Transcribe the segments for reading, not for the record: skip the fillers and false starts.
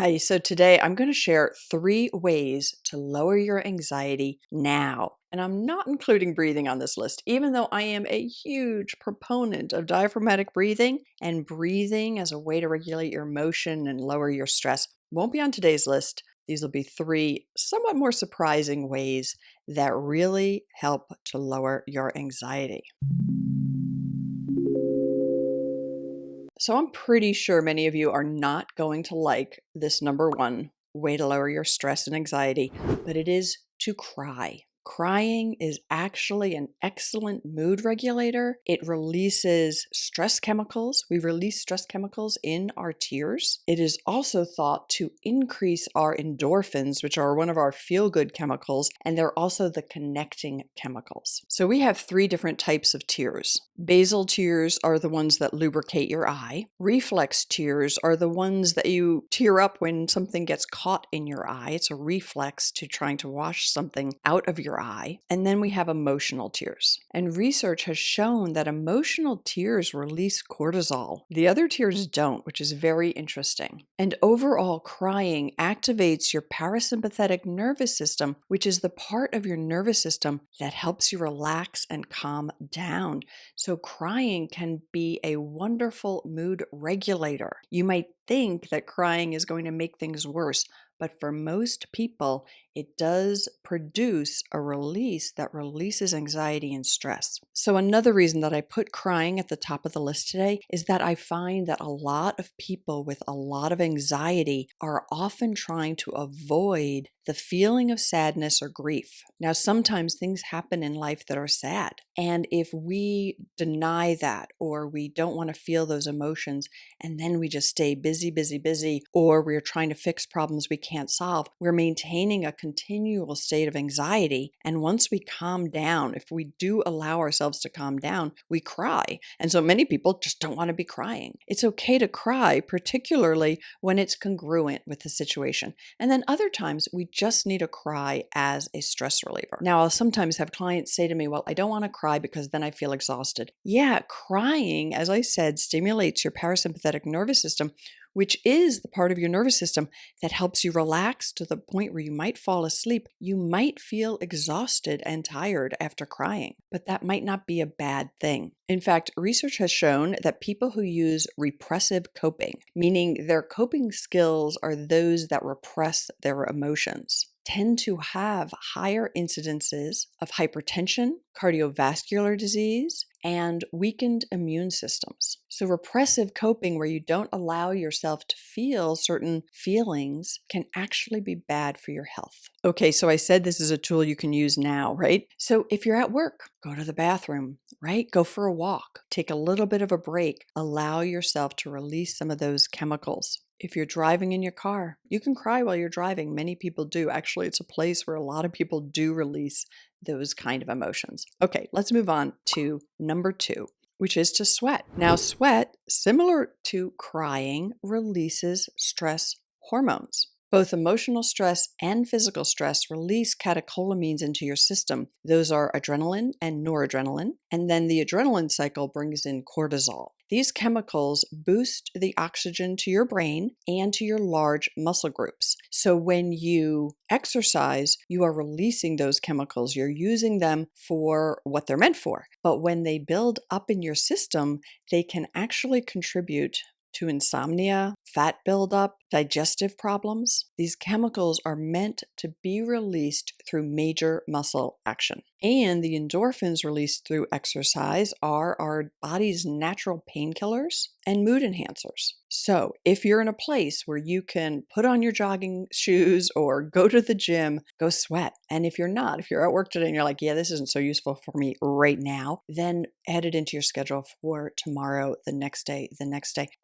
Hi, so today I'm going to share 3 ways to lower your anxiety now. And I'm not including breathing on this list, even though I am a huge proponent of diaphragmatic breathing and breathing as a way to regulate your emotion and lower your stress. Won't be on today's list. These will be 3 somewhat more surprising ways that really help to lower your anxiety. So I'm pretty sure many of you are not going to like this number 1 way to lower your stress and anxiety, but it is to cry. Crying is actually an excellent mood regulator. It releases stress chemicals. We release stress chemicals in our tears. It is also thought to increase our endorphins, which are one of our feel-good chemicals, and they're also the connecting chemicals. So we have 3 different types of tears. Basal tears are the ones that lubricate your eye. Reflex tears are the ones that you tear up when something gets caught in your eye. It's a reflex to trying to wash something out of your eye. And then we have emotional tears. And research has shown that emotional tears release cortisol. The other tears don't, which is very interesting. And overall, crying activates your parasympathetic nervous system, which is the part of your nervous system that helps you relax and calm down. So crying can be a wonderful mood regulator. You might think that crying is going to make things worse, but for most people, it does produce a release that releases anxiety and stress. So another reason that I put crying at the top of the list today is that I find that a lot of people with a lot of anxiety are often trying to avoid the feeling of sadness or grief. Now, sometimes things happen in life that are sad. And if we deny that, or we don't want to feel those emotions, and then we just stay busy, or we're trying to fix problems we can't solve, we're maintaining a continual state of anxiety. And once we calm down, if we do allow ourselves to calm down, we cry. And so many people just don't want to be crying. It's okay to cry, particularly when it's congruent with the situation. And then other times we just need a cry as a stress reliever. Now, I'll sometimes have clients say to me, well, I don't want to cry because then I feel exhausted. Yeah, crying, as I said, stimulates your parasympathetic nervous system, which is the part of your nervous system that helps you relax to the point where you might fall asleep. You might feel exhausted and tired after crying, but that might not be a bad thing. In fact, research has shown that people who use repressive coping, meaning their coping skills are those that repress their emotions, tend to have higher incidences of hypertension, cardiovascular disease, and weakened immune systems. So repressive coping, where you don't allow yourself to feel certain feelings, can actually be bad for your health. Okay, so I said this is a tool you can use now, right? So if you're at work, go to the bathroom, right? Go for a walk, take a little bit of a break, allow yourself to release some of those chemicals. If you're driving in your car, you can cry while you're driving. Many people do. Actually, it's a place where a lot of people do release those kind of emotions. Okay, let's move on to number 2, which is to sweat. Now, sweat, similar to crying, releases stress hormones. Both emotional stress and physical stress release catecholamines into your system. Those are adrenaline and noradrenaline. And then the adrenaline cycle brings in cortisol. These chemicals boost the oxygen to your brain and to your large muscle groups. So when you exercise, you are releasing those chemicals. You're using them for what they're meant for. But when they build up in your system, they can actually contribute to insomnia, fat buildup, digestive problems. These chemicals are meant to be released through major muscle action. And the endorphins released through exercise are our body's natural painkillers and mood enhancers. So if you're in a place where you can put on your jogging shoes or go to the gym, go sweat. And if you're not, if you're at work today and you're like, yeah, this isn't so useful for me right now, then add it into your schedule for tomorrow, the next day.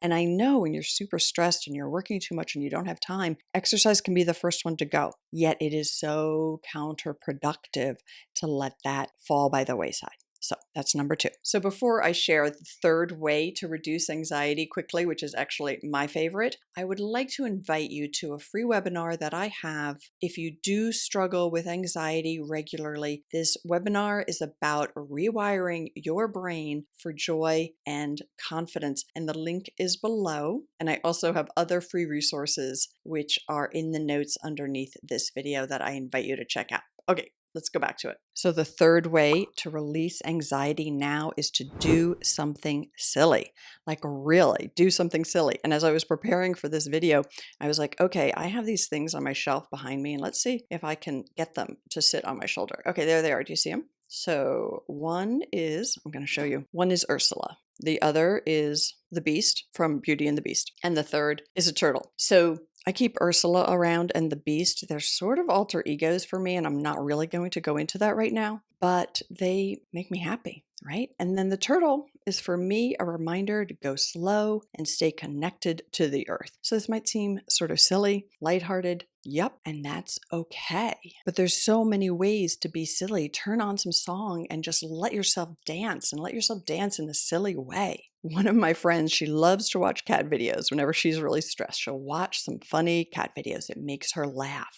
And I know when you're super stressed and you're working too much and you don't have time, exercise can be the first one to go. Yet it is so counterproductive to let that fall by the wayside. So that's number 2. So before I share the third way to reduce anxiety quickly, which is actually my favorite, I would like to invite you to a free webinar that I have. If you do struggle with anxiety regularly, this webinar is about rewiring your brain for joy and confidence. And the link is below. And I also have other free resources which are in the notes underneath this video that I invite you to check out. Okay. Let's go back to it. So the third way to release anxiety now is to do something silly, like really do something silly. And as I was preparing for this video, I was like, okay, I have these things on my shelf behind me, and let's see if I can get them to sit on my shoulder. Okay, there they are. Do you see them? So one is, I'm going to show you, one is Ursula. The other is the Beast from Beauty and the Beast. And the third is a turtle. So I keep Ursula around and the Beast. They're sort of alter egos for me, and I'm not really going to go into that right now, but they make me happy, right? And then the turtle is for me a reminder to go slow and stay connected to the earth. So this might seem sort of silly, lighthearted. Yep, and that's okay. But there's so many ways to be silly. Turn on some song and just let yourself dance, and let yourself dance in a silly way. One of my friends, she loves to watch cat videos whenever she's really stressed. She'll watch some funny cat videos. It makes her laugh.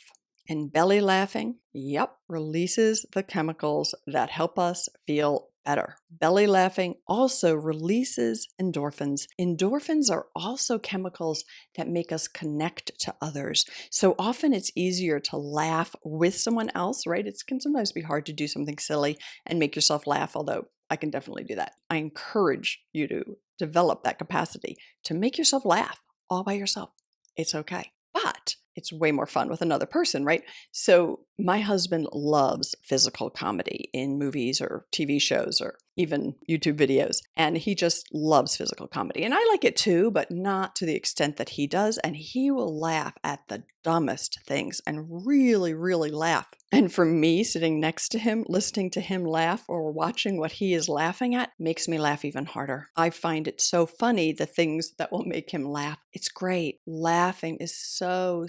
And belly laughing, yep, releases the chemicals that help us feel better. Belly laughing also releases endorphins. Endorphins are also chemicals that make us connect to others. So often it's easier to laugh with someone else, right? It can sometimes be hard to do something silly and make yourself laugh, although I can definitely do that. I encourage you to develop that capacity to make yourself laugh all by yourself. It's okay. But it's way more fun with another person, right? So my husband loves physical comedy in movies or TV shows or even YouTube videos. And he just loves physical comedy. And I like it too, but not to the extent that he does. And he will laugh at the dumbest things and really, really laugh. And for me, sitting next to him, listening to him laugh or watching what he is laughing at makes me laugh even harder. I find it so funny, the things that will make him laugh. It's great. Laughing is so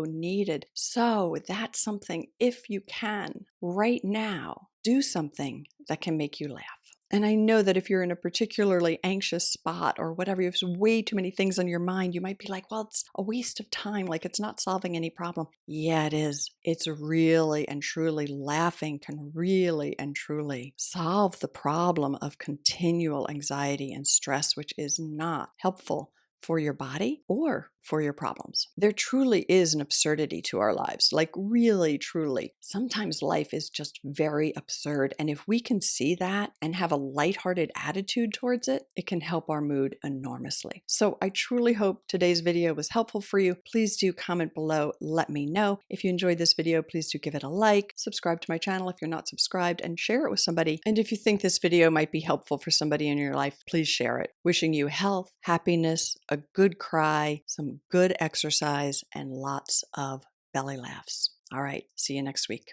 needed. So that's something, if you can, right now, do something that can make you laugh. And I know that if you're in a particularly anxious spot or whatever, you have way too many things on your mind, you might be like, well, it's a waste of time. Like it's not solving any problem. Yeah, it is. It's really and truly laughing can really and truly solve the problem of continual anxiety and stress, which is not helpful for your body or for your problems. There truly is an absurdity to our lives, like really, truly. Sometimes life is just very absurd. And if we can see that and have a lighthearted attitude towards it, it can help our mood enormously. So I truly hope today's video was helpful for you. Please do comment below. Let me know. If you enjoyed this video, please do give it a like, subscribe to my channel if you're not subscribed, and share it with somebody. And if you think this video might be helpful for somebody in your life, please share it. Wishing you health, happiness, a good cry, some good exercise, and lots of belly laughs. All right, see you next week.